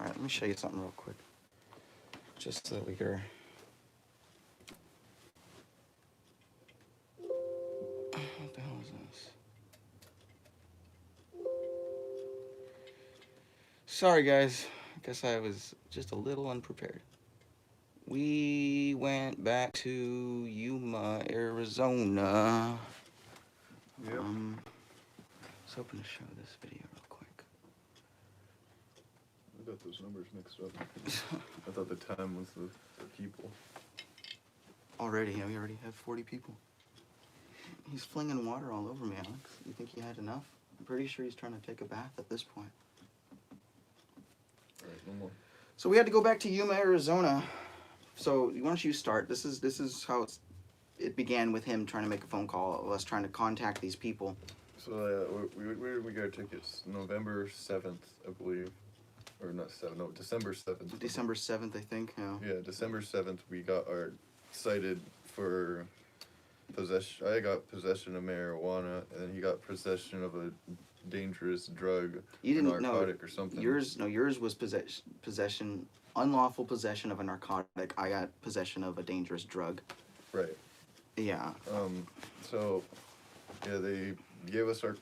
Alright, let me show you something real quick. Just so that we hear. What the hell is this? Sorry, guys. I guess I was just a little unprepared. We went back to Yuma, Arizona. Yep. I was hoping to show this video real quick. I got those numbers mixed up. I thought the time was the people. Already, we already have 40 people. He's flinging water all over me, Alex. You think he had enough? I'm pretty sure he's trying to take a bath at this point. All right, no more. So we had to go back to Yuma, Arizona. So why don't you start? This is how it began with him trying to make a phone call, us trying to contact these people. So where did we get our tickets? November 7th, I believe. Or not 7th, no, December 7th. December 7th, I think. Yeah, December 7th we got our cited for possession. I got possession of marijuana, and then he got possession of a dangerous drug, You didn't narcotic or something. Yours was possession, unlawful possession of a narcotic. I got possession of a dangerous drug. Right. Yeah. So, yeah, they didn't give us a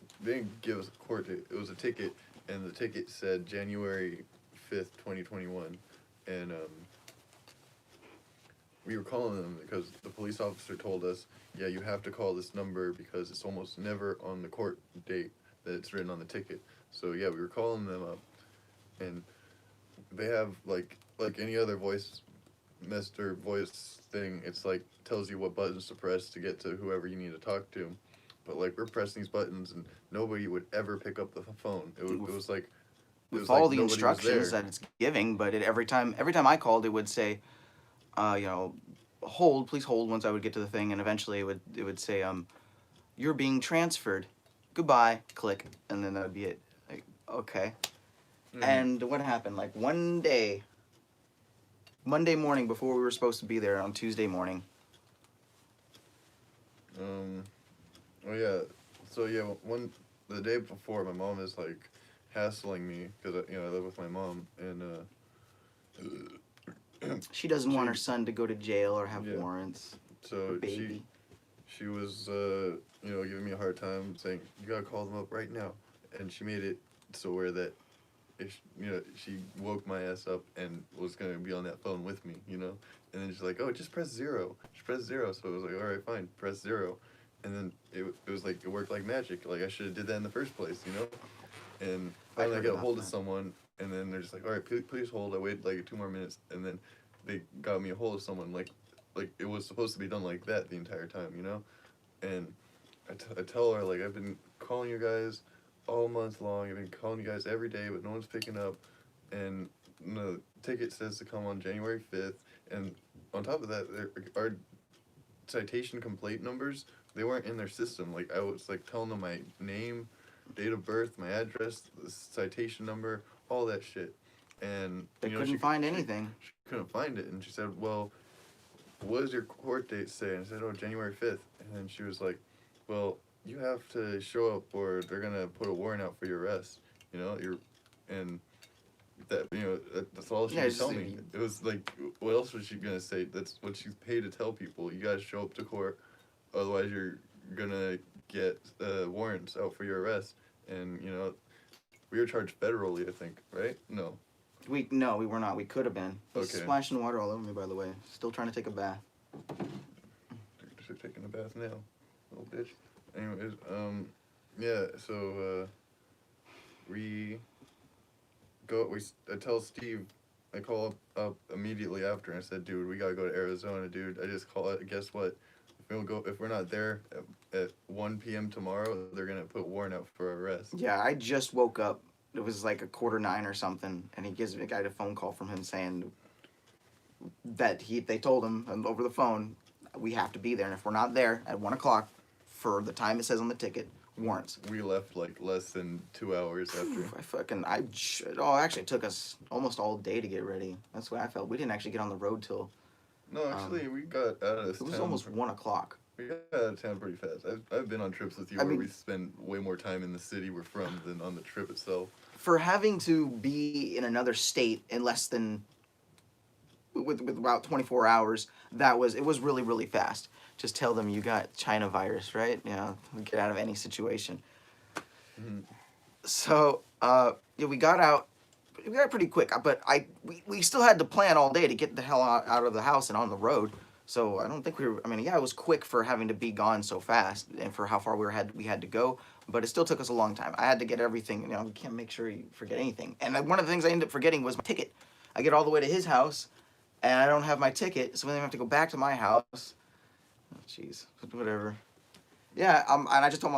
court date. It was a ticket, and the ticket said January 5th, 2021, and we were calling them because the police officer told us, yeah, you have to call this number because it's almost never on the court date that it's written on the ticket. So yeah, we were calling them up, and they have like any other voice thing. It's like tells you what buttons to press to get to whoever you need to talk to, but like we're pressing these buttons and nobody would ever pick up the phone. It was like with all the instructions that it's giving, but every time I called, it would say, please hold once I would get to the thing, and eventually it would say, you're being transferred. Goodbye, click, and then that would be it. Like, okay. Mm-hmm. And what happened? Like Monday morning before we were supposed to be there on Tuesday morning. Oh yeah. So yeah, the day before, my mom is like hassling me because I live with my mom, and she doesn't want her son to go to jail or have warrants. So she was giving me a hard time, saying you gotta call them up right now, and she made it so where that if she woke my ass up and was gonna be on that phone with me, and then she's like, oh, just press 0. Just press 0. So I was like, all right, fine, press 0, and then it was like it worked like magic. Like I should have did that in the first place, And finally I get a hold of someone, and then they're just like, all right, please hold. I waited like 2 more minutes, and then they got me a hold of someone like it was supposed to be done like that the entire time, And I tell her, like, I've been calling you guys all month long. I've been calling you guys every day, but no one's picking up. And the ticket says to come on January 5th. And on top of that, our citation complaint numbers, they weren't in their system. Like, I was, like, telling them my name, date of birth, my address, the citation number, all that shit. And they couldn't find anything. She couldn't find it. And she said, well, what does your court date say? And I said, oh, January 5th. And then she was like, well, you have to show up or they're going to put a warrant out for your arrest. And that, that's all she could tell me. It was like, what else was she going to say? That's what she's paid to tell people. You got to show up to court. Otherwise, you're going to get warrants out for your arrest. And, we were charged federally, I think, right? No. We were not. We could have been. He's splashing water all over me, by the way. Still trying to take a bath. They're taking a bath now, little bitch. Anyways, yeah. So I tell Steve. I call up immediately after, and I said, "Dude, we gotta go to Arizona, dude. I just call it. Guess what? If we're not there at 1 p.m. tomorrow, they're gonna put warrant out for our arrest." Yeah, I just woke up. It was like 8:45 or something, and he gives me a phone call from him saying that they told him over the phone, we have to be there, and if we're not there at 1 o'clock for the time it says on the ticket, warrants. We left like less than 2 hours after. Actually it took us almost all day to get ready. That's what I felt. We didn't actually get on the road till. No, actually, we got out of this. It was almost 1 o'clock. We got out of town pretty fast. I've been on trips with you I where we mean, spend way more time in the city we're from than on the trip itself. for having to be in another state in less than with about 24 hours, it was really really fast. Just tell them you got China virus, right? You know, get out of any situation. Mm-hmm. So yeah, we got out. We got out pretty quick, but we still had to plan all day to get the hell out of the house and on the road. So I don't think we were. I mean, yeah, it was quick for having to be gone so fast and for how far we had to go. But it still took us a long time. I had to get everything. You know, you can't make sure you forget anything. And one of the things I ended up forgetting was my ticket. I get all the way to his house, and I don't have my ticket, so then I have to go back to my house. Oh, jeez, whatever. Yeah, and I told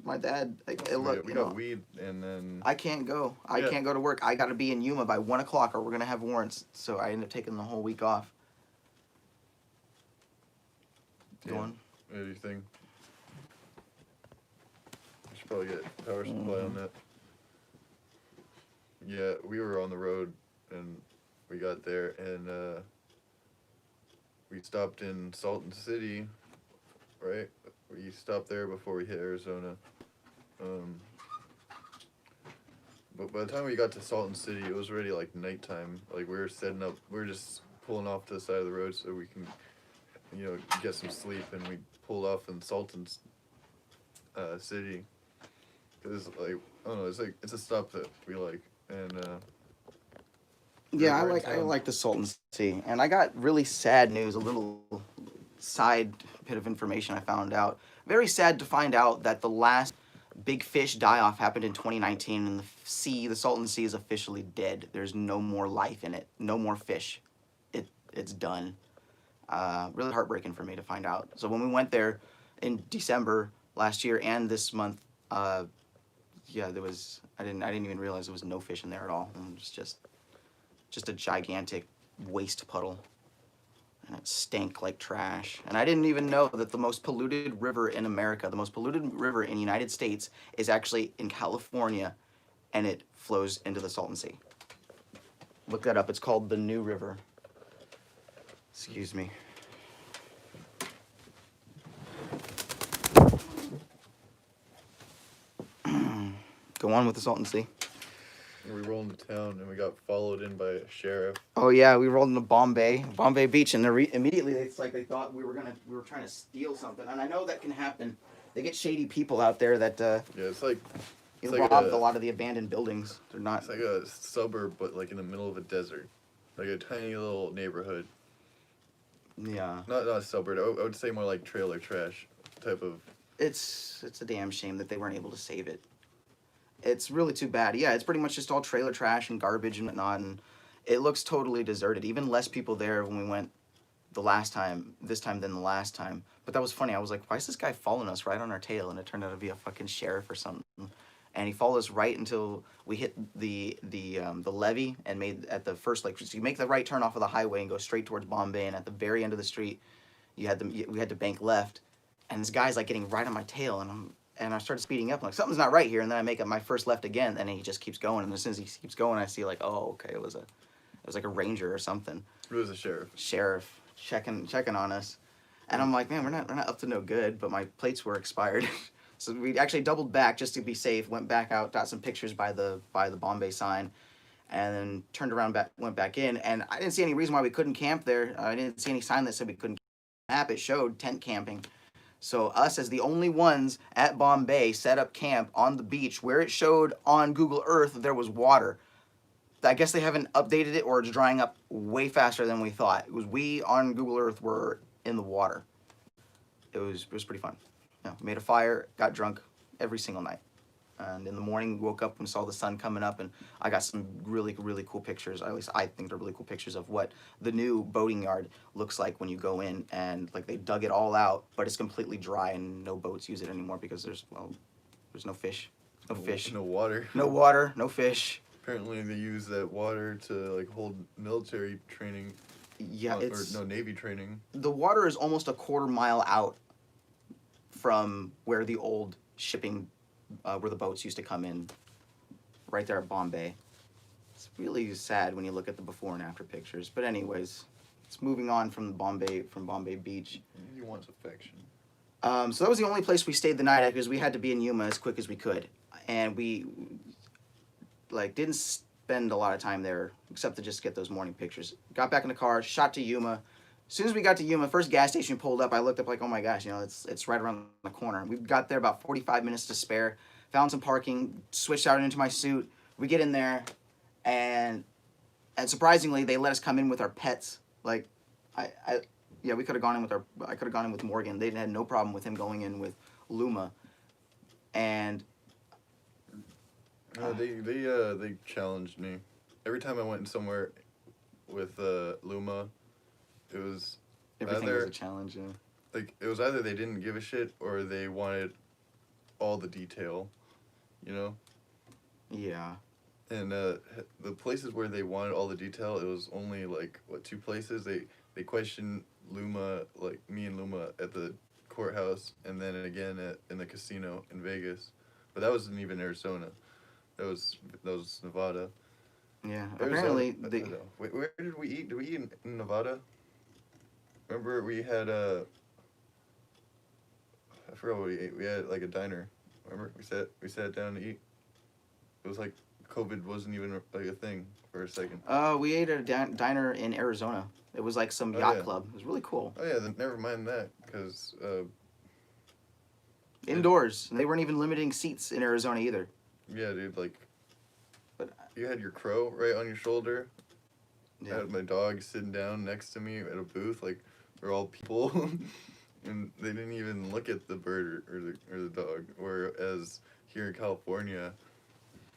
my dad, like, hey, look, We you got know, weed, and then I can't go. I yeah, can't go to work. I got to be in Yuma by 1 o'clock, or we're gonna have warrants. So I ended up taking the whole week off. Go yeah. on. What do you think? We should probably get power supply on Mhm. that. Yeah, we were on the road, and we got there, and we stopped in Salton City, right? We stopped there before we hit Arizona. Um, but by the time we got to Salton City, it was already like nighttime. Like we were setting up, we were just pulling off to the side of the road so we can, get some sleep. And we pulled off in Salton City. Cause like I don't know, it's a stop that we like, and Yeah, we're in I town. like the Salton Sea, and I got really sad news. A little side bit of information I found out. Very sad to find out that the last big fish die off happened in 2019, and the Salton Sea, is officially dead. There's no more life in it. No more fish. It's done. Really heartbreaking for me to find out. So when we went there in December last year and this month, yeah, there was I didn't even realize there was no fish in there at all. And it was just a gigantic waste puddle, and it stank like trash. And I didn't even know that the most polluted river in America, the most polluted river in the United States, is actually in California, and it flows into the Salton Sea. Look that up. It's called the New River. Excuse me. Go on with the Salton Sea. We rolled into town and we got followed in by a sheriff. Oh yeah, we rolled into Bombay Beach, and immediately it's like they thought we were trying to steal something. And I know that can happen. They get shady people out there that Yeah, it's like robbed a lot of the abandoned buildings. They're not. it's like a suburb, but like in the middle of a desert, like a tiny little neighborhood. Yeah, Not a suburb. I would say more like trailer trash type of. it's a damn shame that they weren't able to save it. It's really too bad. Yeah, it's pretty much just all trailer trash and garbage and whatnot, and it looks totally deserted. Even less people there when we went this time than the last time. But that was funny. I was like, why is this guy following us right on our tail? And it turned out to be a fucking sheriff or something. And he followed us right until we hit the levee and made at the first, like, so you make the right turn off of the highway and go straight towards Bombay, and at the very end of the street we had to bank left, and this guy's like getting right on my tail, and I started speeding up. I'm like, something's not right here, and then I make up my first left again, and he just keeps going. And as soon as he keeps going, I see like, oh, okay, it was like a ranger or something. It was a sheriff. Sheriff checking on us, and I'm like, man, we're not up to no good. But my plates were expired, so we actually doubled back just to be safe. Went back out, got some pictures by the Bombay sign, and then turned around, went back in, and I didn't see any reason why we couldn't camp there. I didn't see any sign that said we couldn't camp. It showed tent camping. So us as the only ones at Bombay set up camp on the beach where it showed on Google Earth there was water. I guess they haven't updated it, or it's drying up way faster than we thought. It was we on Google Earth were in the water. It was pretty fun. Yeah, made a fire, got drunk every single night. And in the morning, we woke up and saw the sun coming up, and I got some really, really cool pictures. At least I think they're really cool pictures of what the new boating yard looks like when you go in. And like they dug it all out, but it's completely dry, and no boats use it anymore because there's no fish, no fish, No water. no water, no fish. Apparently, they use that water to like hold military training. Yeah, or no Navy training. The water is almost a quarter mile out from where the old shipping, where the boats used to come in, right there at Bombay. It's really sad when you look at the before and after pictures. But anyways, It's moving on from Bombay Beach. He wants affection. So that was the only place we stayed the night at because we had to be in Yuma as quick as we could, and we like didn't spend a lot of time there except to just get those morning pictures. Got back in the car, shot to Yuma. As soon as we got to Yuma, first gas station we pulled up, I looked up like, oh my gosh, it's right around the corner. We got there about 45 minutes to spare, found some parking, switched out into my suit. We get in there, and surprisingly, they let us come in with our pets. Like, yeah, we could have gone in with I could have gone in with Morgan. They had no problem with him going in with Luma, and No, they challenged me. Every time I went somewhere with Luma, it was everything either was a challenge. Yeah. like it was either they didn't give a shit or they wanted all the detail, you know. Yeah. And the places where they wanted all the detail, it was only like what, 2 places. They questioned Luma, like me and Luma at the courthouse, and then again in the casino in Vegas. But that wasn't even Arizona. That was Nevada. Yeah. Arizona, Apparently, I they. don't know. Where did we eat? Did we eat in Nevada? Remember we had I forgot what we ate. We had like a diner. Remember we sat down to eat. It was like COVID wasn't even like a thing for a second. We ate at a diner in Arizona. It was like some yacht club. It was really cool. Oh yeah, then never mind that, because Indoors. They weren't even limiting seats in Arizona either. yeah, dude, like, But you had your crow right on your shoulder. I yeah. had my dog sitting down next to me at a booth, like we're all people, and they didn't even look at the bird or the dog. Whereas here in California,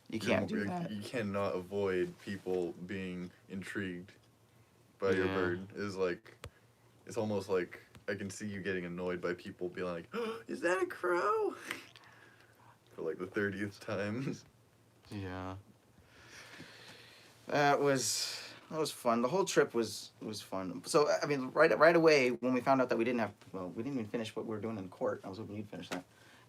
You can't do that. You cannot avoid people being intrigued by your Yeah. bird. It's almost like I can see you getting annoyed by people being like, oh, "Is that a crow?" For like the 30th time. Yeah. That was fun. The whole trip was fun. So I mean, right away when we found out that we didn't even finish what we were doing in court. I was hoping you'd finish that.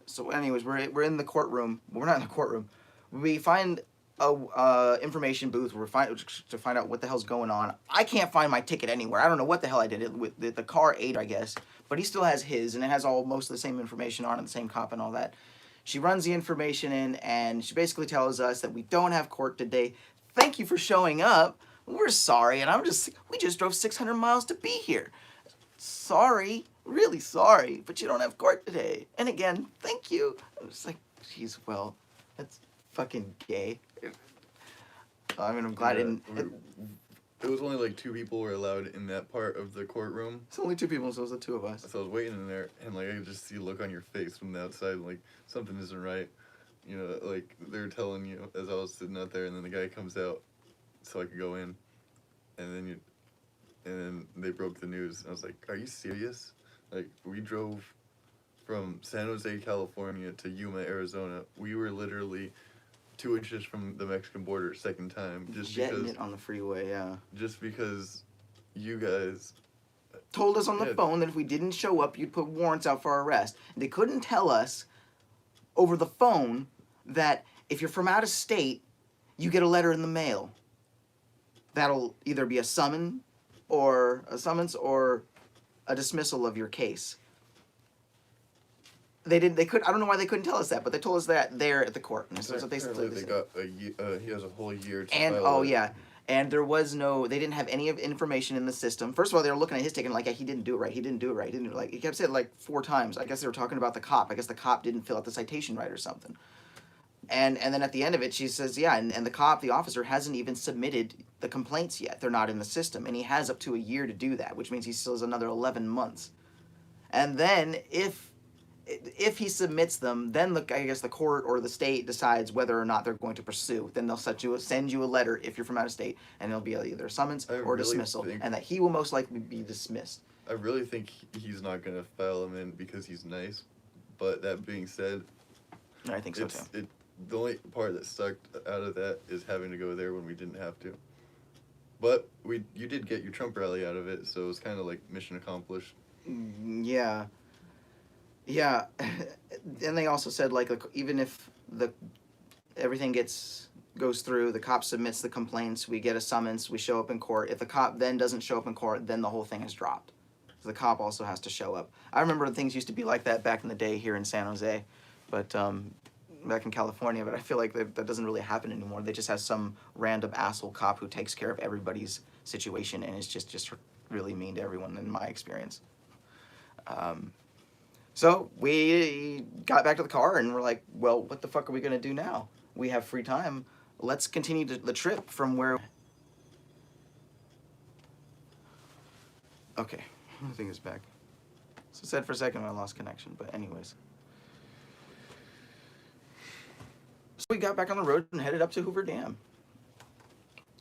So anyways, we're in the courtroom. Well, we're not in the courtroom. We find a information booth. To find out what the hell's going on. I can't find my ticket anywhere. I don't know what the hell I did. The car ate, I guess, but he still has his, and it has most of the same information on it, the same cop and all that. She runs the information in, and she basically tells us that we don't have court today. Thank you for showing up. We're sorry, and we just drove 600 miles to be here. Sorry, really sorry, but you don't have court today. And again, thank you. I was like, geez, well, that's fucking gay. I mean, I'm glad Yeah, I didn't. It was only like 2 people were allowed in that part of the courtroom. It's only 2 people, so it was the 2 of us. So I was waiting in there, and like I could just see a look on your face from the outside, like something isn't right. You know, like they're telling you as I was sitting out there, and then the guy comes out, so I could go in, and then they broke the news. I was like, "Are you serious? Like we drove from San Jose, California to Yuma, Arizona. We were literally 2 inches from the Mexican border, second time, just Jetting because it on the freeway, yeah. just because you guys." Told us on the Yeah. phone that if we didn't show up, you'd put warrants out for our arrest. They couldn't tell us over the phone that if you're from out of state, you get a letter in the mail. That'll either be a summons or a dismissal of your case. They could. I don't know why they couldn't tell us that, but they told us that there at the court. And so they said. Apparently they got he has a whole year to And file it. yeah, and there was no. They didn't have any of information in the system. First of all, they were looking at his ticket like he didn't do it right. He didn't do it right. He didn't like. He kept saying it like 4 times. I guess they were talking about the cop. I guess the cop didn't fill out the citation right or something. And then at the end of it, she says, yeah, and the officer, hasn't even submitted the complaints yet. They're not in the system. And he has up to a year to do that, which means he still has another 11 months. And then if he submits them, then I guess the court or the state decides whether or not they're going to pursue. Then they'll send you a letter if you're from out of state, and it'll be either a summons or dismissal, and that he will most likely be dismissed. I really think he's not gonna file him in because he's nice. But that being said, I think so too. The only part that sucked out of that is having to go there when we didn't have to. But you did get your Trump rally out of it, so it was kind of like mission accomplished. Yeah. Yeah. And they also said like even if everything gets goes through, the cop submits the complaints, we get a summons, we show up in court. If the cop then doesn't show up in court, then the whole thing is dropped. So the cop also has to show up. I remember things used to be like that back in the day here in San Jose, but back in California, but I feel like that doesn't really happen anymore. They just have some random asshole cop who takes care of everybody's situation and is just really mean to everyone in my experience. So we got back to the car and we're like, well, what the fuck are we going to do now? We have free time. Let's continue the trip from where... Okay, I think it's back. So it said for a second I lost connection, but anyways. So we got back on the road and headed up to Hoover Dam.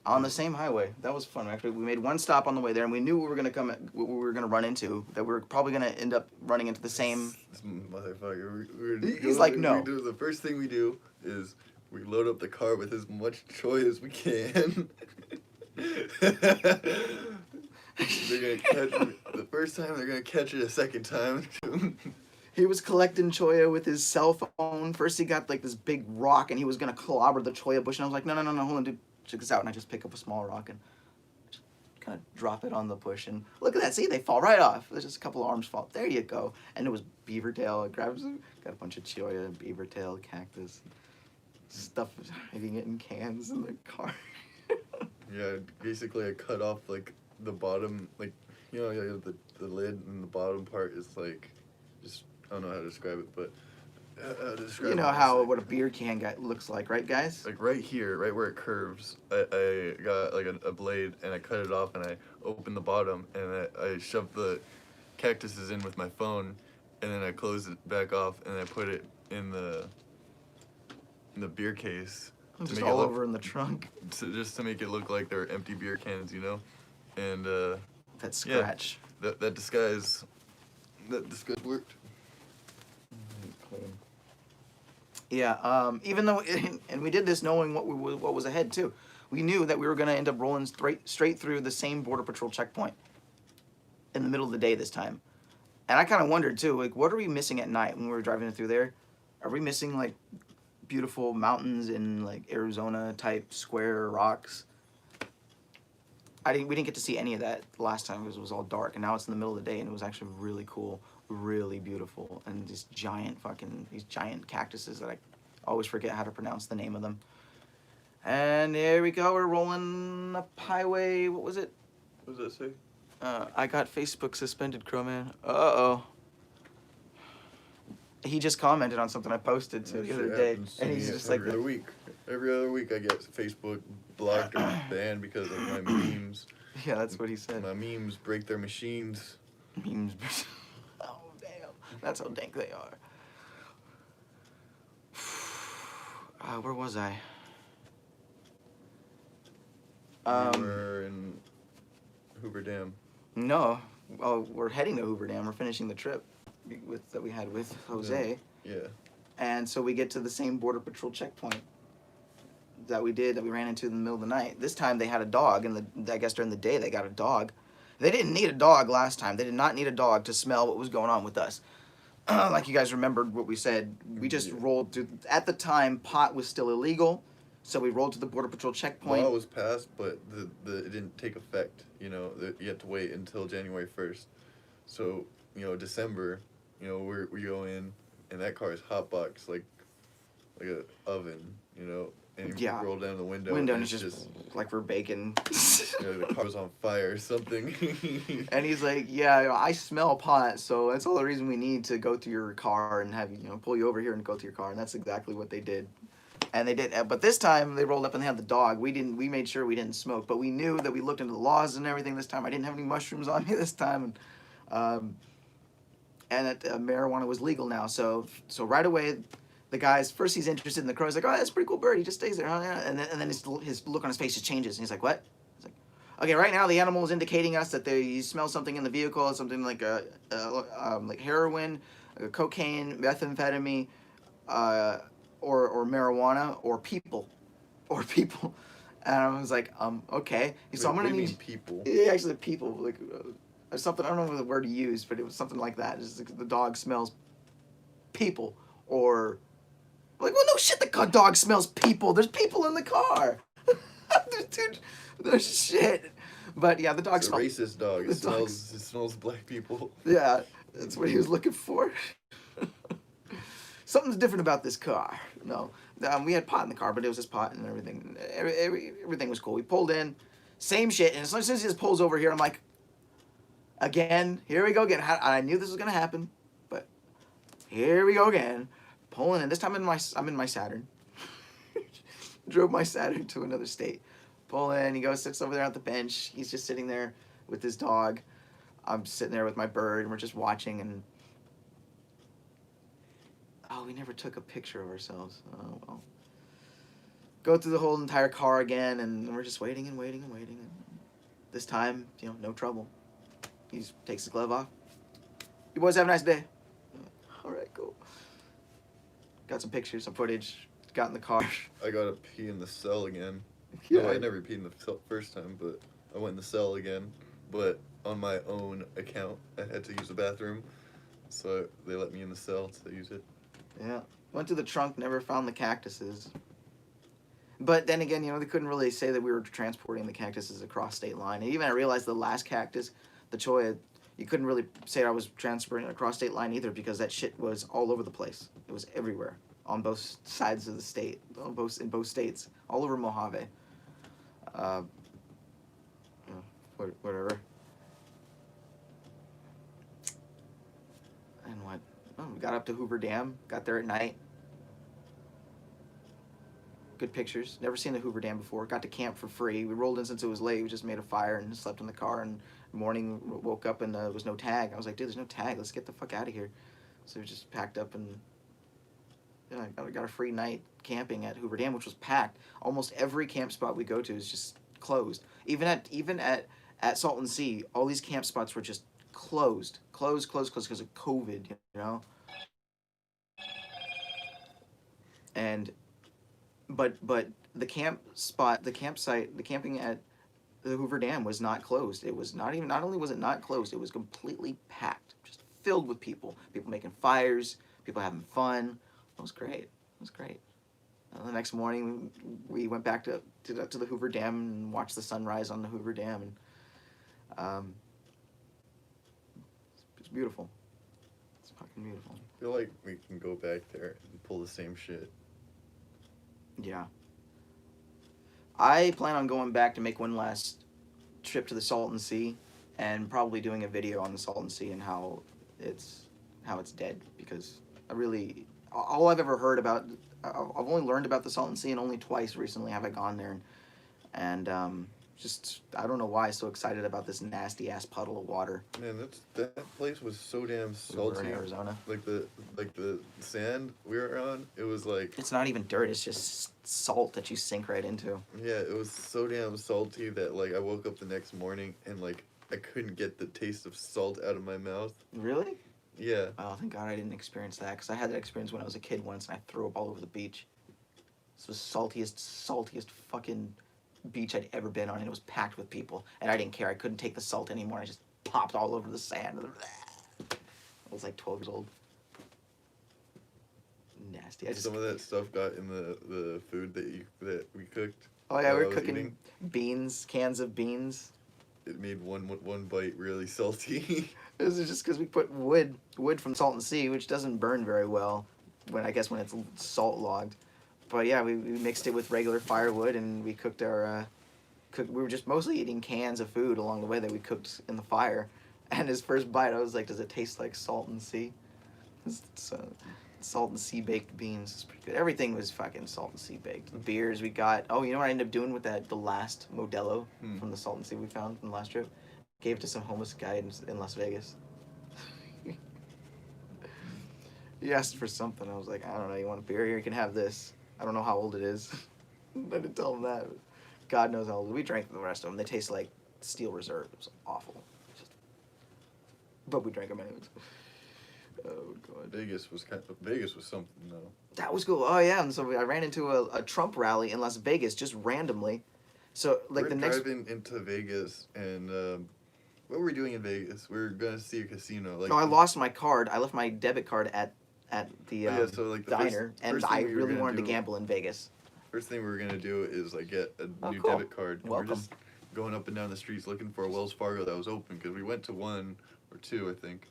On the same highway. That was fun. Actually, we made one stop on the way there, and we knew we were gonna run into. That we were probably gonna end up running into the same. This motherfucker. He's like, no. The first thing we do is we load up the car with as much choy as we can. They're gonna catch it the first time. They're gonna catch it a second time. He was collecting choya with his cell phone. First, he got like this big rock, and he was gonna clobber the choya bush. And I was like, no, hold on, dude. Check this out. And I just pick up a small rock and just kind of drop it on the bush. And look at that. See, they fall right off. There's just a couple of arms fall. There you go. And it was beaver tail. I got a bunch of choya, beaver tail, cactus, stuff, hiding it in cans in the car. Yeah, basically I cut off like the bottom, like, you know, the lid and the bottom part is like, just, I don't know how to describe it, but you know how what a beer can looks like, right, guys? Like right here, right where it curves, I got like a blade and I cut it off and I opened the bottom and I shoved the cactuses in with my phone and then I closed it back off and I put it in the beer case. Just all over in the trunk. Just to make it look like they're empty beer cans, you know? And that scratch. Yeah, that disguise worked. Clean. Yeah, even though, and we did this knowing what was ahead too. We knew that we were going to end up rolling straight through the same Border Patrol checkpoint in the middle of the day this time. And I kind of wondered too, like, what are we missing at night when we were driving through there? Are we missing like beautiful mountains in like Arizona type square rocks? We didn't get to see any of that last time because it was all dark, and now it's in the middle of the day and it was actually really cool. Really beautiful, and these giant cactuses that I always forget how to pronounce the name of them. And there we go, we're rolling up highway. What was it? What does that say? I got Facebook suspended, Crowman. Uh-oh. He just commented on something I posted the other day, and he's just like... Every other week I get Facebook blocked or banned because of my memes. Yeah, that's what he said. My memes break their machines. Memes... Oh, damn. That's how dank they are. Where was I? We were in Hoover Dam. No. Oh, we're heading to Hoover Dam. We're finishing the trip that we had with Jose. Yeah. And so we get to the same Border Patrol checkpoint that we ran into in the middle of the night. This time they had a dog, and I guess during the day they got a dog. They didn't need a dog last time. They did not need a dog to smell what was going on with us. Like you guys remembered what we said. We just rolled through. At the time, pot was still illegal, so we rolled to the Border Patrol checkpoint. Law was passed, but it didn't take effect. You know, you had to wait until January 1st. So, you know, December, you know, we go in, and that car is hotbox like an oven, you know. And you roll down the window and it's just like we're baking. You know, the car's on fire or something. And he's like, yeah, I smell pot, so that's all the reason we need to go to your car and have you pull you over here and go to your car. And that's exactly what they did. And they did, but this time they rolled up and they had the dog. We made sure we didn't smoke, but we knew that we looked into the laws and everything this time. I didn't have any mushrooms on me this time, and that marijuana was legal now. So right away, the guy's first he's interested in the crow. He's like, oh, that's a pretty cool bird. He just stays there, huh? And then his look on his face just changes, and he's like, what? He's like, okay, right now the animal is indicating us that he smells something in the vehicle, something like like heroin, cocaine, methamphetamine, or marijuana, or people. And I was like, okay. So I'm gonna need people. Yeah, actually, people like something. I don't know the word he used, but it was something like that. Just like the dog smells people, or I'm like, well, no shit, the dog smells people. There's people in the car. Dude, there's shit. But yeah, the dog It's a smells. racist dog. The dog's. It smells black people. Yeah, that's what he was looking for. Something's different about this car. No, we had pot in the car, but it was just pot and everything. Everything was cool. We pulled in, same shit. And as soon as he just pulls over here, I'm like, again, here we go again. I knew this was gonna happen, but here we go again. Pulling in. This time I'm in my Saturn. Drove my Saturn to another state. Pull in. He goes, sits over there at the bench. He's just sitting there with his dog. I'm sitting there with my bird, and we're just watching. And oh, we never took a picture of ourselves. Oh well. Go through the whole entire car again, and we're just waiting and waiting and waiting. And this time, no trouble. He takes his glove off. You boys have a nice day. All right, cool. Got some pictures, some footage. Got in the car. I gotta pee in the cell again. Yeah. No, I never peed in the cell first time, but I went in the cell again. But on my own account, I had to use the bathroom, so they let me in the cell to use it. Yeah. Went to the trunk, never found the cactuses. But then again, they couldn't really say that we were transporting the cactuses across state line. And even I realized the last cactus, the cholla, you couldn't really say I was transporting it across state line either because that shit was all over the place. It was everywhere on both sides of the state, in both states, all over Mojave. Whatever. And what? Oh, we got up to Hoover Dam. Got there at night. Good pictures. Never seen the Hoover Dam before. Got to camp for free. We rolled in since it was late. We just made a fire and slept in the car. And morning woke up and there was no tag. I was like, dude, there's no tag. Let's get the fuck out of here. So we just packed up and I got a free night camping at Hoover Dam, which was packed. Almost every camp spot we go to is just closed. Even at Salton Sea, all these camp spots were just closed because of COVID. And but the campsite, the camping at the Hoover Dam was not closed. It was not only was it not closed, it was completely packed, just filled with people making fires, people having fun. It was great. The next morning we went back to the Hoover Dam and watched the sunrise on the Hoover Dam, and it's beautiful. It's fucking beautiful. I feel like we can go back there and pull the same shit. Yeah. I plan on going back to make one last trip to the Salton Sea and probably doing a video on the Salton Sea and how it's dead, because all I've ever heard about, I've only learned about the Salton Sea and only twice recently have I gone there, and just I don't know why I'm so excited about this nasty ass puddle of water. Man, that place was so damn salty. We were in Arizona. Like the sand we were on, it was like, It's not even dirt, it's just salt that you sink right into. yeah, it was so damn salty that like I woke up the next morning and like I couldn't get the taste of salt out of my mouth. Really? Yeah. Oh, thank God I didn't experience that, because I had that experience when I was a kid once and I threw up all over the beach. This was saltiest fucking beach I'd ever been on, and it was packed with people, and I didn't care. I couldn't take the salt anymore. I just popped all over the sand. I was like 12 years old. Nasty. Some of that stuff got in the food that we cooked. Oh yeah, we while I were was cooking eating. beans, cans of beans. It made one bite really salty. This is just because we put wood from Salton Sea, which doesn't burn very well when it's salt logged. But yeah, we mixed it with regular firewood, and we cooked we were just mostly eating cans of food along the way that we cooked in the fire. And his first bite, I was like, does it taste like Salton Sea? It's Salton Sea baked beans. It's pretty good. Everything was fucking Salton Sea baked. The beers we got. Oh, you know what I ended up doing with the last Modelo from the Salton Sea we found from the last trip? Gave it to some homeless guy in Las Vegas. He asked for something. I was like, I don't know, you want a beer? Here, you can have this. I don't know how old it is. I didn't tell him that. God knows how old. We drank the rest of them. They taste like Steel Reserve. It was awful. But we drank them anyways. Oh God. Vegas was something though. That was cool. Oh yeah, and so I ran into a Trump rally in Las Vegas just randomly. So like we're the next driving into Vegas, and what were we doing in Vegas? We were gonna see a casino. Like, no, I lost my card. I left my debit card at at the Yeah, so like the diner, and first I thing we were really gonna wanted to do- gamble in Vegas. First thing we were gonna do is like get a Oh, new cool. debit card. And Welcome. We're just going up and down the streets looking for a Wells Fargo that was open because we went to one or two, I think,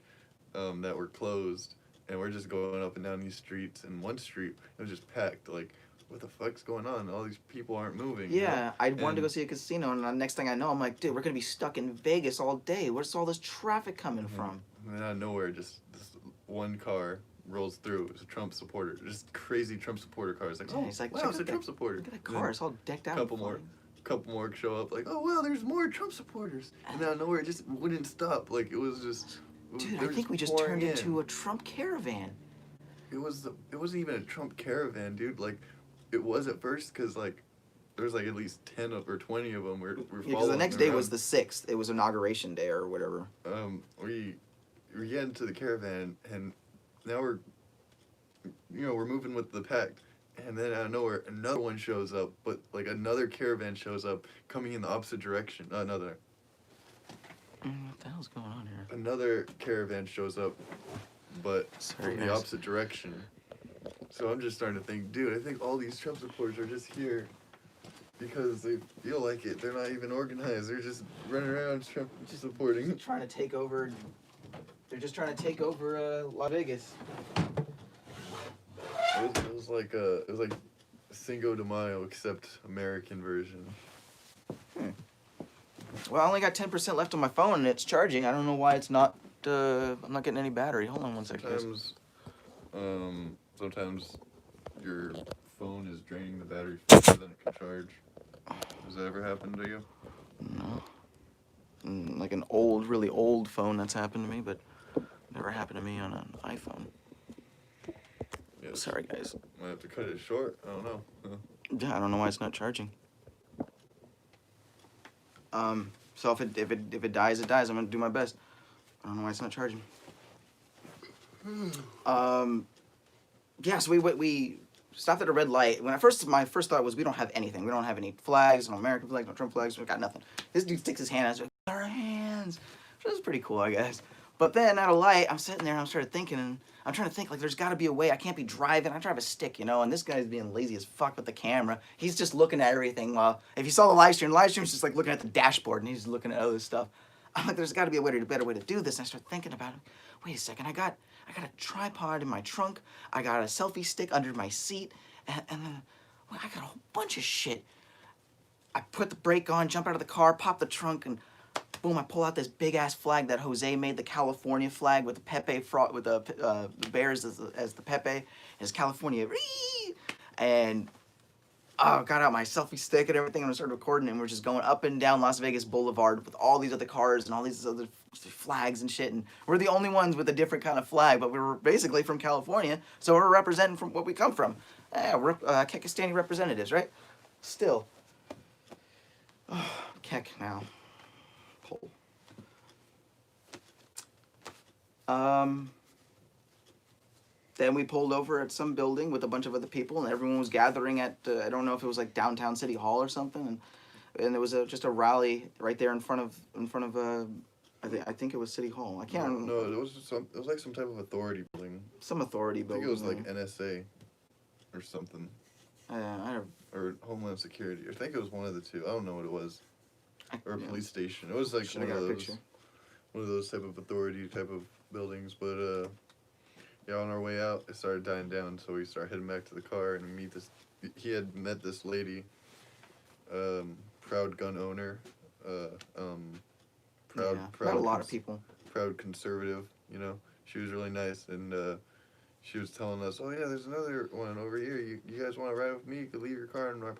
that were closed, and we're just going up and down these streets. And one street it was just packed. Like, what the fuck's going on? All these people aren't moving. you know? Yeah, I wanted to go And- see a casino, and the next thing I know, I'm like, dude, we're gonna be stuck in Vegas all day. Where's all this traffic coming from? And then out of nowhere, just this one car rolls through. It was a Trump supporter. Just crazy Trump supporter cars. Like, Yeah, oh, he's like, wow, check it's a out Trump that- supporter. Look at that And then car, it's all decked out. couple more show up. Like, oh wow, there's more Trump supporters. And out of nowhere, it just wouldn't stop. Like, it was just. Dude, they I were think we just pouring turned in. into a Trump caravan. It wasn't even a Trump caravan, dude. Like, it was at first because like. There was like at least 10 or 20 of them. We're Yeah, because following the next day was around. the 6th. It was inauguration day or whatever. We get into the caravan and now we're moving with the pack, and then out of nowhere another one shows up, but like another caravan shows up coming in the opposite direction. What the hell's going on here? Another caravan shows up, but Sorry, from the guys. opposite direction. So I'm just starting to think, dude, I think all these Trump supporters are just here because they feel like it. They're not even organized. They're just running around Trump supporting. Trying to take over. They're just trying to take over Las Vegas. It was like Cinco de Mayo except American version. Well, I only got 10% left on my phone and it's charging. I don't know why it's not. I'm not getting any battery. Hold on one second. guys. Sometimes your phone is draining the battery faster than it can charge. Has that ever happened to you? No. Like an old, really old phone that's happened to me, but never happened to me on an iPhone. Yeah. Sorry, guys. Might have to cut it short. I don't know. Yeah, I don't know why it's not charging. So if it dies, it dies. I'm gonna do my best. I don't know why it's not charging. Yeah, so we stopped at a red light. My first thought was we don't have anything. We don't have any flags, no American flags, no Trump flags. We got nothing. This dude sticks his hand out. He's like, our hands. Which was pretty cool, I guess. But then at a light, I'm sitting there and I started thinking, and I'm trying to think, like, there's got to be a way. I can't be driving. I drive a stick, and this guy's being lazy as fuck with the camera. He's just looking at everything while, if you saw the live stream's just like looking at the dashboard and he's looking at other stuff. I'm like, there's got to be a better way to do this. And I start thinking about it. Wait a second, I got a tripod in my trunk. I got a selfie stick under my seat, and then I got a whole bunch of shit. I put the brake on, jump out of the car, pop the trunk, and boom! I pull out this big ass flag that Jose made, the California flag with the Pepe with the bears as the Pepe. It's California, and got out my selfie stick and everything, and I started recording, and we're just going up and down Las Vegas Boulevard with all these other cars and all these other flags and shit, and we're the only ones with a different kind of flag, but we were basically from California, so we're representing from what we come from. Yeah, we're Kekistani representatives, right? Still. Kek now. Pole. Then we pulled over at some building with a bunch of other people, and everyone was gathering at, I don't know if it was like downtown City Hall or something, and there was just a rally right there in front of I think it was City Hall. I can't remember. No, it was like some type of authority building. Some authority I building. think it was like NSA or something. Or Homeland Security. I think it was one of the two. I don't know what it was. Or a police station. It was like one of those type of authority type of buildings. But yeah, on our way out, it started dying down. So we started heading back to the car and meet this. He had met this lady, proud gun owner, proud. Not a lot of people. Proud conservative. She was really nice, and she was telling us, "Oh yeah, there's another one over here. You guys want to ride with me? You could leave your car in my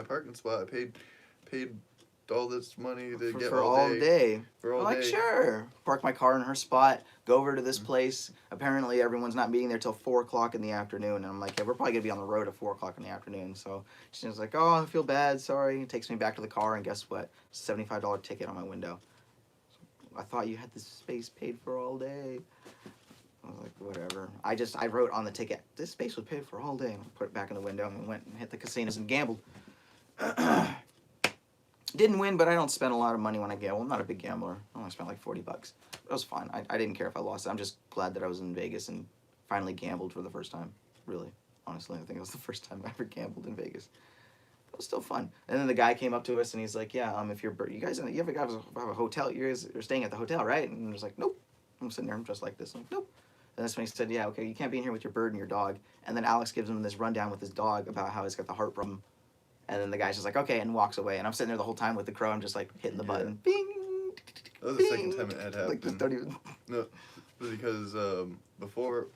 parking spot. I paid all this money to get for all day. For all I'm like, day." sure. Park my car in her spot. Go over to this place. Apparently, everyone's not meeting there till 4:00 in the afternoon. And I'm like, yeah, we're probably gonna be on the road at 4:00 in the afternoon. So she was like, oh, I feel bad. Sorry. Takes me back to the car, and guess what? $75 ticket on my window. I thought you had this space paid for all day. I was like, whatever. I wrote on the ticket, this space was paid for all day. And put it back in the window and went and hit the casinos and gambled. Didn't win, but I don't spend a lot of money when I gamble. I'm not a big gambler. I only spent like $40. It was fine. I didn't care if I lost. I'm just glad that I was in Vegas and finally gambled for the first time. Really, honestly, I think it was the first time I ever gambled in Vegas. It was still fun. And then the guy came up to us and he's like, "Yeah, if you're you guys have a hotel. You guys are staying at the hotel, right?" And I was like, "Nope." I'm sitting there, I'm just like this. I'm like, "Nope." And that's when he said, "Yeah, okay, you can't be in here with your bird and your dog." And then Alex gives him this rundown with his dog about how he's got the heart problem. And then the guy's just like, "Okay," and walks away. And I'm sitting there the whole time with the crow. I'm just like hitting the button. Bing. That was the second time it had happened. Like, just don't even. No, because before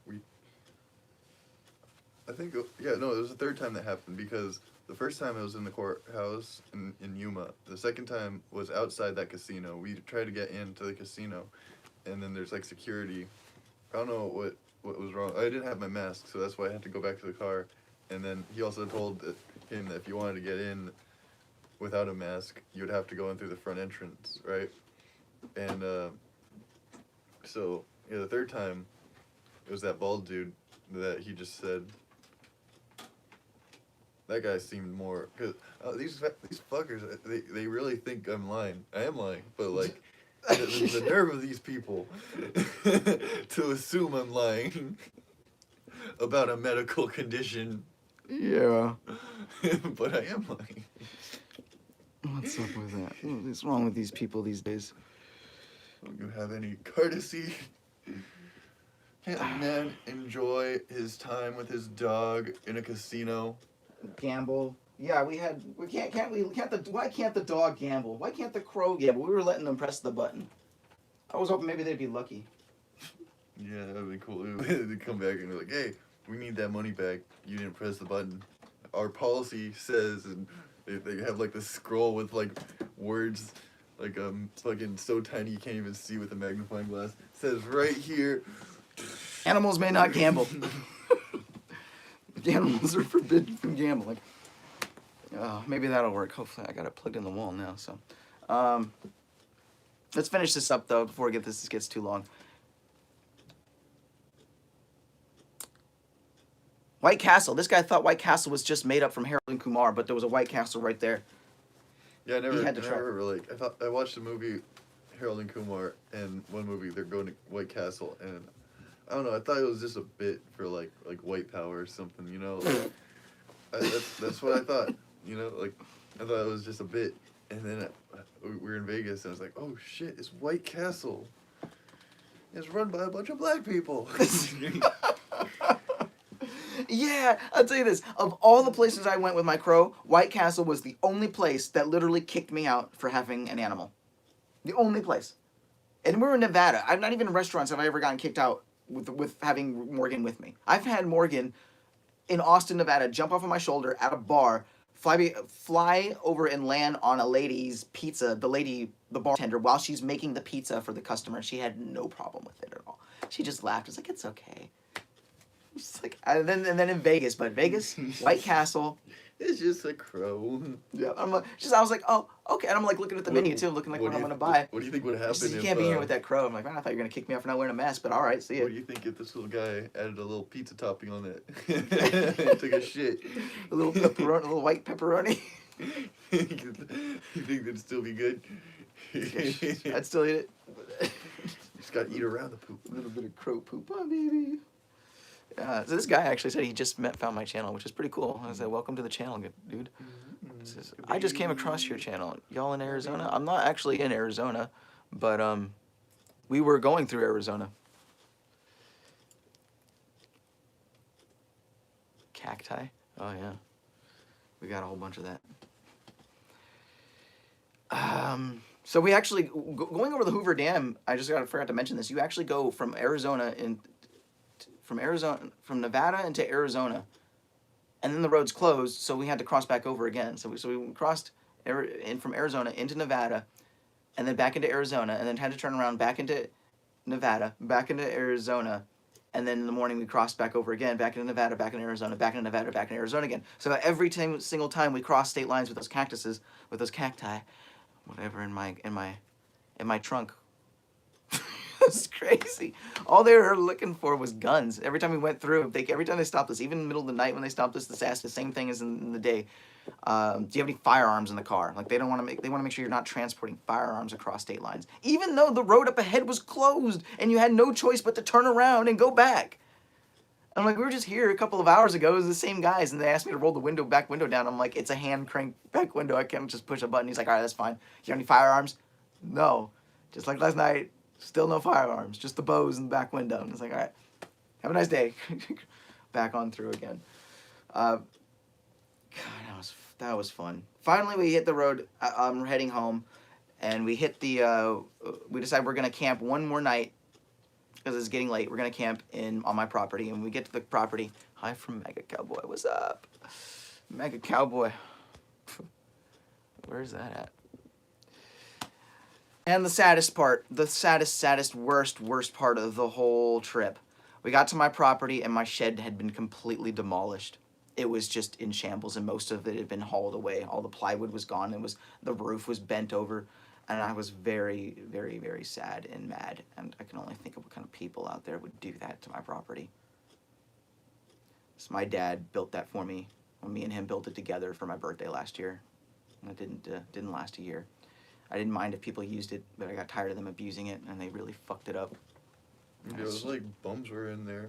I think, it was the third time that happened because the first time it was in the courthouse in Yuma. The second time was outside that casino. We tried to get into the casino, and then there's like security. I don't know what was wrong. I didn't have my mask, so that's why I had to go back to the car. And then he also told him that if you wanted to get in without a mask, you would have to go in through the front entrance, right? And so the third time, it was that bald dude that he just said. That guy seemed more, cause these fuckers, they really think I'm lying. I am lying, but like the nerve of these people to assume I'm lying about a medical condition. Yeah. But I am lying. What's up with that? What's wrong with these people these days? Don't you have any courtesy? Can't a man enjoy his time with his dog in a casino? Gamble. Yeah, why can't the dog gamble? Why can't the crow gamble? We were letting them press the button. I was hoping maybe they'd be lucky. Yeah, that'd be cool. They'd come back and be like, "Hey, we need that money back. You didn't press the button. Our policy says," and they have like this scroll with like words, like fucking so tiny you can't even see with a magnifying glass. It says right here, Animals may not gamble. Animals are forbidden from gambling. Maybe that'll work. Hopefully, I got it plugged in the wall now. So, let's finish this up though before this gets too long. White Castle. This guy thought White Castle was just made up from Harold and Kumar, but there was a White Castle right there. Yeah, I watched the movie Harold and Kumar, and one movie they're going to White Castle, and I don't know. I thought it was just a bit for like white power or something, you know. That's what I thought, you know. Like I thought it was just a bit, and then we were in Vegas, and I was like, "Oh shit, it's White Castle. It's run by a bunch of black people." Yeah, I'll tell you this. Of all the places I went with my crow, White Castle was the only place that literally kicked me out for having an animal. The only place. And we're in Nevada. I'm not even in restaurants have I ever gotten kicked out with having Morgan with me. I've had Morgan in Austin, Nevada, jump off of my shoulder at a bar, fly over and land on a lady's pizza, the bartender, while she's making the pizza for the customer. She had no problem with it at all. She just laughed. It's like, it's okay. It's like, and then in Vegas, White Castle. It's just a crow. Yeah, I was like, oh, okay. And I'm like looking at the menu too, looking like what I'm gonna buy. What do you think would happen? She says, you can't be here with that crow. I'm like, man, I thought you were gonna kick me out for not wearing a mask, but all right, see ya. What do you think if this little guy added a little pizza topping on that? Took a shit. A little pepperoni, a little white pepperoni. You think that'd still be good? I'd still eat it. Just gotta eat around the poop. A little bit of crow poop, oh baby. So this guy actually said he just found my channel, which is pretty cool. I said, welcome to the channel, dude. Says, I just came across your channel. Y'all in Arizona? I'm not actually in Arizona, but we were going through Arizona. Cacti? Oh, yeah. We got a whole bunch of that. So we actually, going over the Hoover Dam, I just forgot to mention this. You actually go from from Nevada into Arizona, and then the road's closed, so we had to cross back over again. So we crossed from Arizona into Nevada, and then back into Arizona, and then had to turn around back into Nevada, back into Arizona, and then in the morning we crossed back over again, back into Nevada, back into Arizona, back into Nevada, back into Arizona again. So every single time we crossed state lines with those cactuses, with those cacti, whatever in my trunk. It's crazy. All they were looking for was guns. Every time we went through, every time they stopped us, even in the middle of the night when they stopped us, the same thing as in the day. Do you have any firearms in the car? Like they want to make sure you're not transporting firearms across state lines, even though the road up ahead was closed and you had no choice but to turn around and go back. I'm like, we were just here a couple of hours ago. It was the same guys, and they asked me to roll the back window down. I'm like, it's a hand crank back window. I can't just push a button. He's like, all right, that's fine. You have any firearms? No. Just like last night, still no firearms. Just the bows in the back window. And it's like, all right, have a nice day. Back on through again. God, that was fun. Finally, we hit the road. I'm heading home, and we hit the. We decided we're gonna camp one more night because it's getting late. We're gonna camp on my property, and when we get to the property. Hi from Mega Cowboy. What's up, Mega Cowboy? Where's that at? And the saddest part, the saddest, worst part of the whole trip. We got to my property, and my shed had been completely demolished. It was just in shambles, and most of it had been hauled away. All the plywood was gone. The roof was bent over, and I was very, very, very sad and mad. And I can only think of what kind of people out there would do that to my property. So my dad built that for me. Well, me and him built it together for my birthday last year, and it didn't last a year. I didn't mind if people used it, but I got tired of them abusing it, and they really fucked it up. Yeah, it was like bums were in there.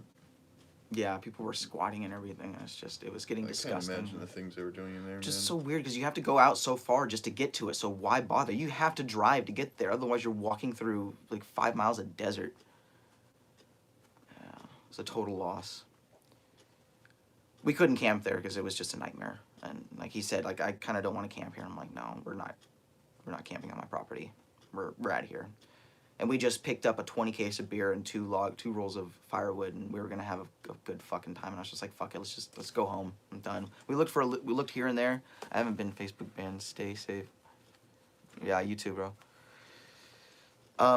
Yeah, people were squatting and everything. It was getting disgusting. I can't imagine the things they were doing in there, just man. so weird because you have to go out so far just to get to it. So why bother? You have to drive to get there. Otherwise, you're walking through like 5 miles of desert. Yeah, it's a total loss. We couldn't camp there because it was just a nightmare. And like he said, like I kind of don't want to camp here. I'm like, no, we're not camping on my property. We're out of here. And we just picked up a 20 case of beer and two rolls of firewood, and we were gonna have a good fucking time. And I was just like, fuck it, let's go home. I'm done. We looked here and there. I haven't been Facebook banned. Stay safe. Yeah, you too, bro.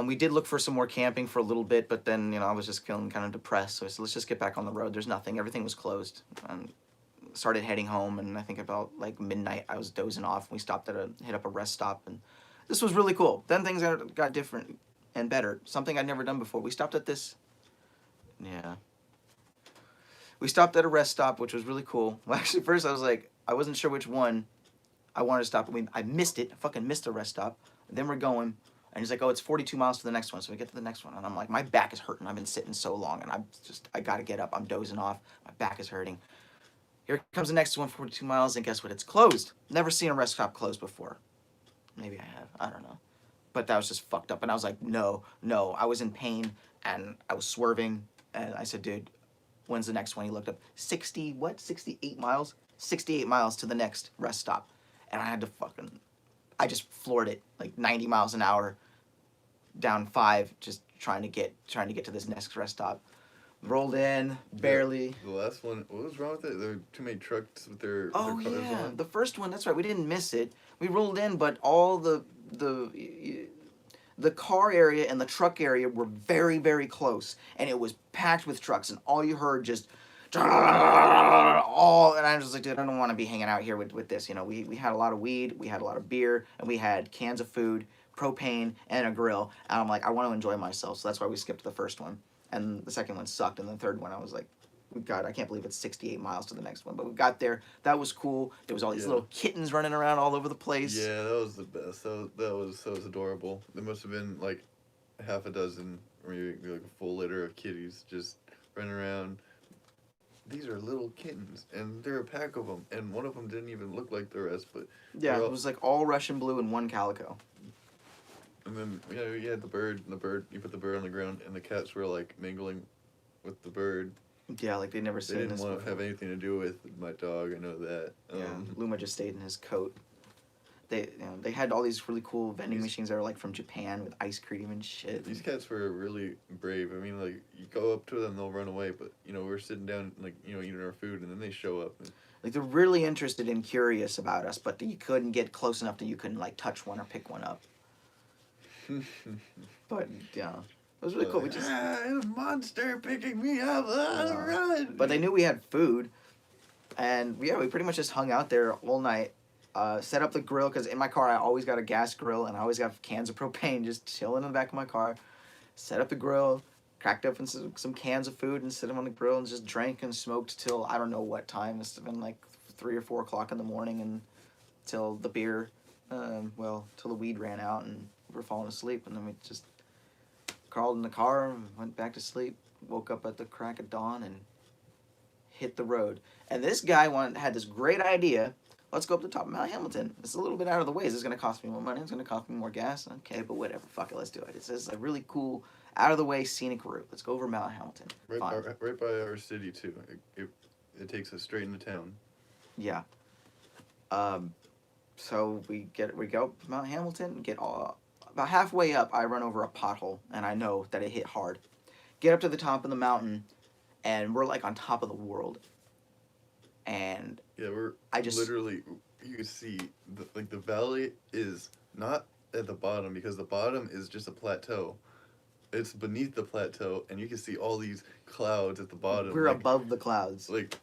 We did look for some more camping for a little bit, but then I was just feeling kind of depressed. So I said, let's just get back on the road. There's nothing. Everything was closed. And started heading home, and I think about like midnight, I was dozing off. We stopped hit up a rest stop, and this was really cool. Then things got different and better. Something I'd never done before. We stopped at this. Yeah. We stopped at a rest stop, which was really cool. Well, actually, first I was like, I wasn't sure which one I wanted to stop. I missed it. I fucking missed a rest stop. And then we're going, and he's like, oh, it's 42 miles to the next one. So we get to the next one, and I'm like, my back is hurting. I've been sitting so long, and I gotta get up. I'm dozing off. My back is hurting. Here comes the next one, 42 miles, and guess what? It's closed. Never seen a rest stop closed before. Maybe I have. I don't know. But that was just fucked up. And I was like, no. I was in pain, and I was swerving. And I said, dude, when's the next one? He looked up. 68 miles? 68 miles to the next rest stop. And I just floored it, like 90 miles an hour, down 5, just trying to get to this next rest stop. Rolled in, barely. The last one, what was wrong with it? There were too many trucks with their cars on. The first one, that's right. We didn't miss it. We rolled in, but all the car area and the truck area were very, very close, and it was packed with trucks, and all you heard just all, and I was like, dude, I don't want to be hanging out here with this. We had a lot of weed, we had a lot of beer, and we had cans of food, propane, and a grill, and I'm like, I want to enjoy myself, so that's why we skipped the first one. And the second one sucked, and the third one I was like, God, I can't believe it's 68 miles to the next one. But we got there. That was cool. There was all these little kittens running around all over the place. Yeah, that was the best. That was adorable. There must have been like half a dozen, or maybe like a full litter of kitties just running around. These are little kittens, and there are a pack of them, and one of them didn't even look like the rest. But yeah, it was like all Russian blue and one calico. And then you had the bird, you put the bird on the ground, and the cats were like mingling with the bird. Yeah, like they'd never seen this. They didn't want to have anything to do with my dog. I know that. Yeah, Luma just stayed in his coat. They had all these really cool vending machines that were like from Japan with ice cream and shit. These cats were really brave. I mean, like you go up to them, they'll run away. But we're sitting down, like eating our food, and then they show up. Like they're really interested and curious about us, but you couldn't get close enough that you couldn't like touch one or pick one up. But yeah, it was really cool. We just a monster picking me up. Run! But they knew we had food, and we pretty much just hung out there all night. Set up the grill because in my car I always got a gas grill and I always got cans of propane just chilling in the back of my car. Set up the grill, cracked up some cans of food and set them on the grill and just drank and smoked till I don't know what time. Must have been like 3 or 4 o'clock in the morning and till the beer, till the weed ran out and we were falling asleep. And then we just crawled in the car and went back to sleep. Woke up at the crack of dawn and hit the road. And this guy had this great idea. Let's go up the top of Mount Hamilton. It's a little bit out of the way. Is this going to cost me more money? It's going to cost me more gas. Okay, but whatever. Fuck it. Let's do it. It's just a really cool, out of the way scenic route. Let's go over Mount Hamilton. Right by our city too. It takes us straight into town. Yeah. So we go up Mount Hamilton. Get about halfway up. I run over a pothole, and I know that it hit hard. Get up to the top of the mountain, and we're like on top of the world. And yeah, literally, you can see the valley is not at the bottom, because the bottom is just a plateau. It's beneath the plateau, and you can see all these clouds at the bottom. We're above the clouds. Like,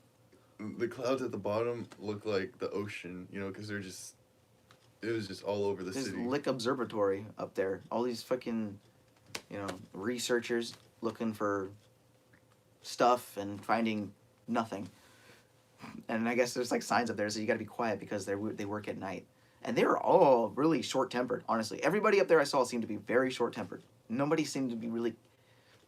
the clouds at the bottom look like the ocean, because it was just all over the There's city. Lick Observatory up there. All these fucking, researchers looking for stuff and finding nothing. And I guess there's like signs up there, so you got to be quiet because they work at night. And they were all really short-tempered, honestly. Everybody up there I saw seemed to be very short-tempered. Nobody seemed to be really...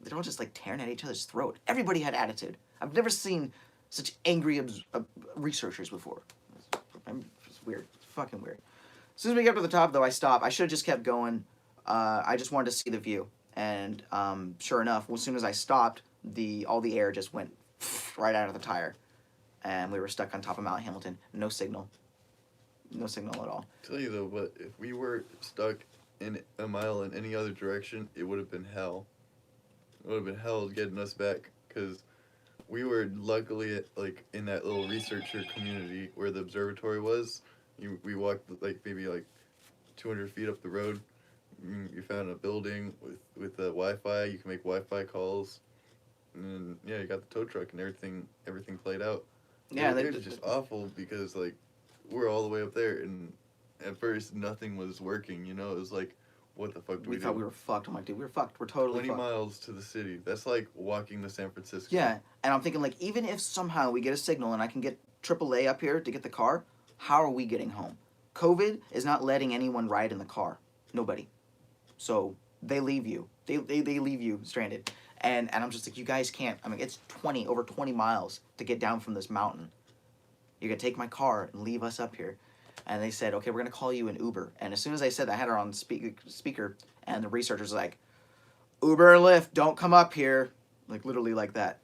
They're all just like tearing at each other's throat. Everybody had attitude. I've never seen such angry researchers before. It's weird. It's fucking weird. As soon as we get up to the top, though, I stop. I should have just kept going. I just wanted to see the view. And sure enough, as soon as I stopped, all the air just went right out of the tire. And we were stuck on top of Mount Hamilton. No signal. No signal at all. Tell you though, but if we were stuck in a mile in any other direction, it would have been hell. It would have been hell getting us back, because we were luckily in that little researcher community where the observatory was. We walked maybe 200 feet up the road. You found a building with Wi-Fi. You can make Wi-Fi calls, and yeah, you got the tow truck and everything played out. Yeah, it was just awful because we're all the way up there, and at first nothing was working. It was like, what the fuck do we do? We thought we were fucked. I'm like, dude, we're fucked. We're totally 20 fucked. miles to the city. That's like walking to San Francisco. Yeah, and I'm thinking even if somehow we get a signal and I can get AAA up here to get the car, how are we getting home? COVID is not letting anyone ride in the car. Nobody. So they leave you. They leave you stranded. And I'm just like, you guys can't. I mean, it's over 20 miles to get down from this mountain. You're going to take my car and leave us up here. And they said, okay, we're going to call you an Uber. And as soon as I said that, I had her on speaker, and the researcher's like, Uber and Lyft, don't come up here. Literally like that.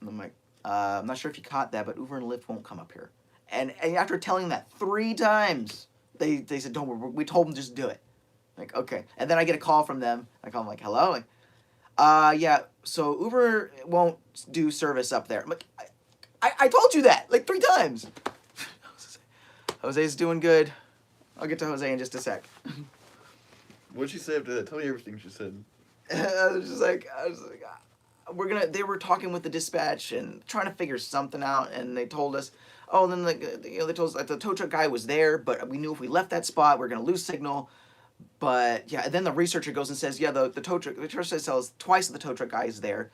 And I'm like, I'm not sure if you caught that, but Uber and Lyft won't come up here. And after telling that 3 times, they said, don't worry, we told them just do it. Okay. And then I get a call from them. I call them hello? Yeah, so Uber won't do service up there. I'm like, I told you that 3 times. Jose's doing good. I'll get to Jose in just a sec. What'd she say after that? Tell me everything she said. I was just like, they were talking with the dispatch and trying to figure something out, and they told us, they told us the tow truck guy was there, but we knew if we left that spot, we were going to lose signal. But yeah, and then the researcher goes and says, yeah, the tow truck, the church says twice the tow truck guy is there.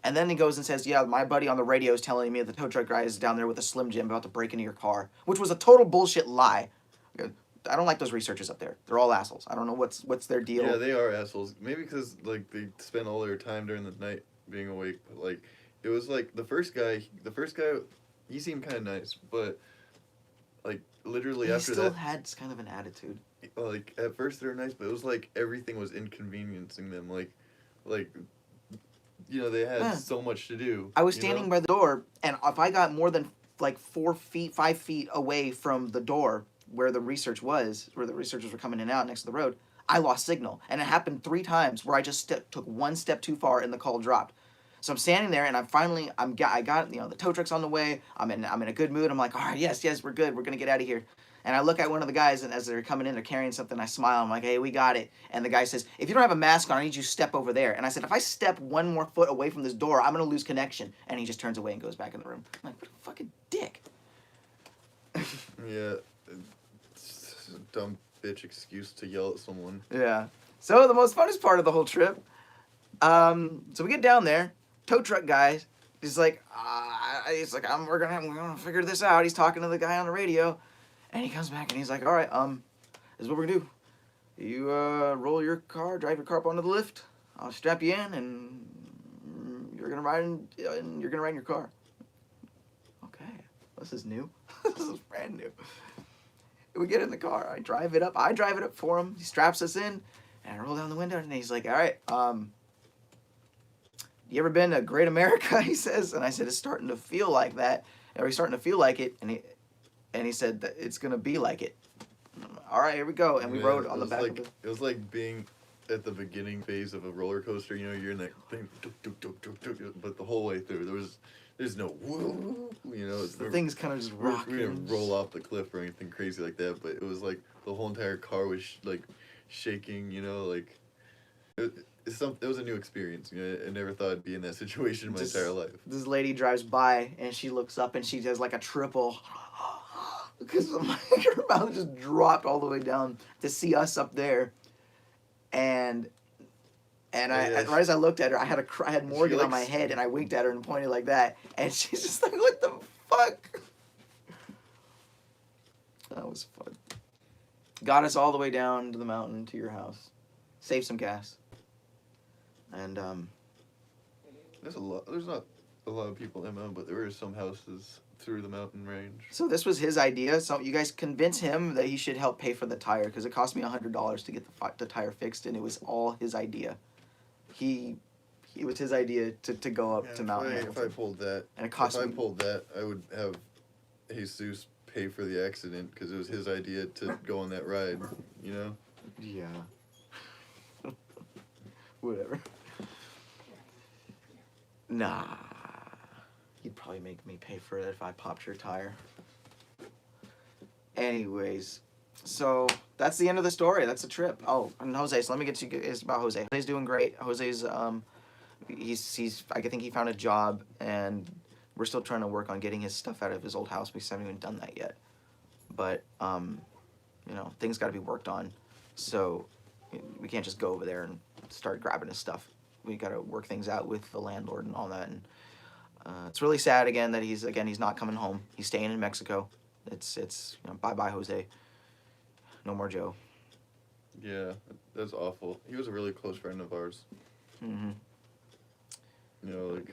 And then he goes and says, yeah, my buddy on the radio is telling me the tow truck guy is down there with a Slim Jim about to break into your car, which was a total bullshit lie. I don't like those researchers up there. They're all assholes. I don't know what's their deal. Yeah, they are assholes. Maybe because they spend all their time during the night being awake. But it was the first guy, he seemed kind of nice, but literally after that, he still had kind of an attitude. At first they were nice, but it was everything was inconveniencing them. They had so much to do. I was standing by the door, and if I got more than 5 feet away from the door where the researchers were coming in and out next to the road, I lost signal. And it happened 3 times where I just took one step too far and the call dropped. So I'm standing there, and I got the tow truck's on the way. I'm in a good mood. I'm like, all right, yes, we're good. We're gonna get out of here. And I look at one of the guys, and as they're coming in, they're carrying something. I smile. I'm like, hey, we got it. And the guy says, if you don't have a mask on, I need you to step over there. And I said, if I step 1 more foot away from this door, I'm going to lose connection. And he just turns away and goes back in the room. I'm like, what a fucking dick. Yeah. It's a dumb bitch excuse to yell at someone. Yeah. So the most funnest part of the whole trip, so we get down there. Tow truck guy is like, we're gonna figure this out. He's talking to the guy on the radio. And he comes back and he's like, all right, this is what we're going to do. You drive your car up onto the lift. I'll strap you in, and you're going to ride in your car. This is new. This is brand new. We get in the car. I drive it up for him. He straps us in, and I roll down the window, and he's like, "All right, you ever been to Great America?" He says, and I said, "It's starting to feel like that." Or he's starting to feel like it, and he said that it's gonna be like it. All right, here we go, and we rode on the back. Like, it was like being at the beginning phase of a roller coaster. You know, you're in that thing, but the whole way through, there's no woo. You know, The thing's kind of just rocking. We didn't roll off the cliff or anything crazy like that, but it was like the whole entire car was like shaking. You know, like it was a new experience. You know, I never thought I'd be in that situation in my entire life. This lady drives by and she looks up and she does like a triple. Because her mouth just dropped all the way down to see us up there, and right as I looked at her, I had Morgan on my head, and I winked at her and pointed like that, and she's just like, "What the fuck?" That was fun. Got us all the way down to the mountain to your house, saved some gas, and There's not a lot of people in the mountain, but there were some houses through the mountain range. So this was his idea. So you guys convince him that he should help pay for the tire because it cost me $100 to get the tire fixed, and it was all his idea. It was his idea to go up to Mount Hamilton. If I pulled that, I would have Jesus pay for the accident because it was his idea to go on that ride. You know? Yeah. Whatever. Nah. You'd probably make me pay for it if I popped your tire. Anyways, so that's the end of the story. That's the trip. Oh, and Jose. So let me get to you guys about Jose. Jose's doing great. Jose's he's I think he found a job, and we're still trying to work on getting his stuff out of his old house. We haven't even done that yet. But you know, things got to be worked on. So we can't just go over there and start grabbing his stuff. We got to work things out with the landlord and all that. And it's really sad again that he's not coming home. He's staying in Mexico. It's you know, bye Jose. No more Joe. Yeah, that's awful. He was a really close friend of ours. Mm-hmm. You know, like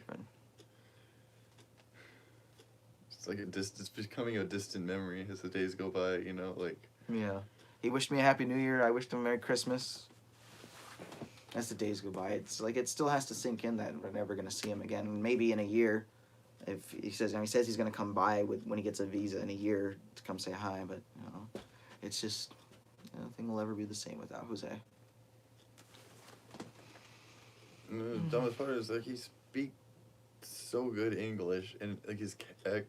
it's like it's becoming a distant memory as the days go by. You know, like yeah. He wished me a Happy New Year. I wished him a Merry Christmas. As the days go by, it's like it still has to sink in that we're never gonna see him again. Maybe in a year, if he says he's gonna come by when he gets a visa in a year to come say hi. But you know, it's just nothing will ever be the same without Jose. And the dumbest part is like he speaks so good English, and like his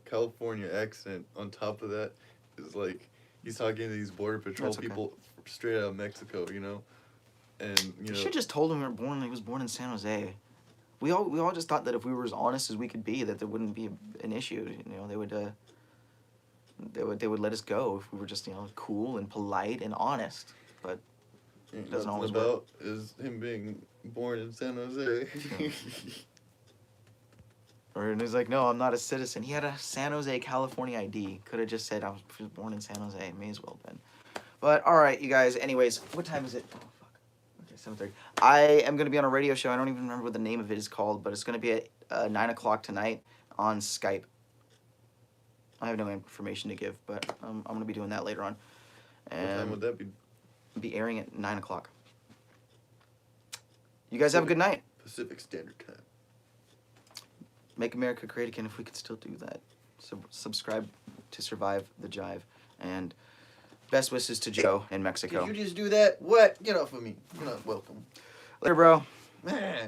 California accent on top of that is like he's talking to these border patrol people straight out of Mexico. You know. And you know, should just told him he was born in San Jose. We all just thought that if we were as honest as we could be, that there wouldn't be an issue. You know, they would let us go if we were just cool and polite and honest. But it doesn't always work. Is him being born in San Jose. And he's like, no, I'm not a citizen. He had a San Jose, California ID. Could have just said I was born in San Jose. May as well have been. But all right, you guys. Anyways, what time is it? 7:30. I am going to be on a radio show. I don't even remember what the name of it is called, but it's going to be at 9 o'clock tonight on Skype. I have no information to give, but I'm going to be doing that later on. And what time would that be? Be airing at 9 o'clock. You guys have a good night. Pacific Standard Time. Make America great again if we could still do that. Subscribe to Survive the Jive. And best wishes to Joe in Mexico. Did you just do that? What? Get off of me. You're not welcome. Later, bro. Man.